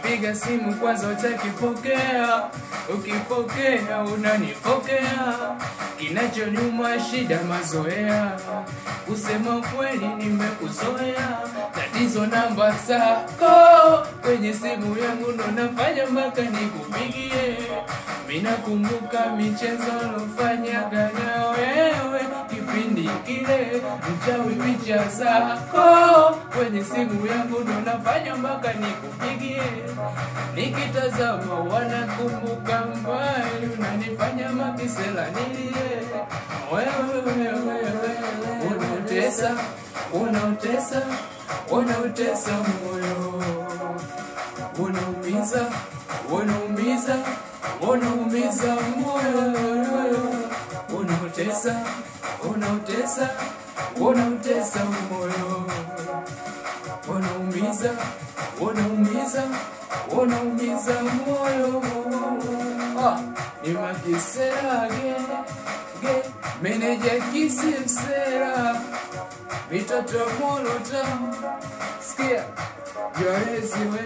Nikipiga simu kwanza utakipokea, ukipokea unanifokea. Kinachoniuma shida mazoea, kusema kweli nimekuzoea. Tatizo namba zako kwenye simu yangu ndo nafanya mpaka nikupigie. Mina kumbuka michezo ulofanyaga na wewe kipindi kile, mchawi picha zako kwenye simu yangu ndo nafanya mpaka nikupigie. Nikitazama wanakumbuka mbali, unanifanya makisela nilie. Wewe unautesa, unautesa, unautesa moyo, unaumiza, unaumiza, unaumiza moyo, unautesa, unautesa, unautesa moyo, unaumiza, unaumiza, unaumiza moyo. Ni makisera ge meneja kisimsera, mitoto molo tamu, sikia yorezi we.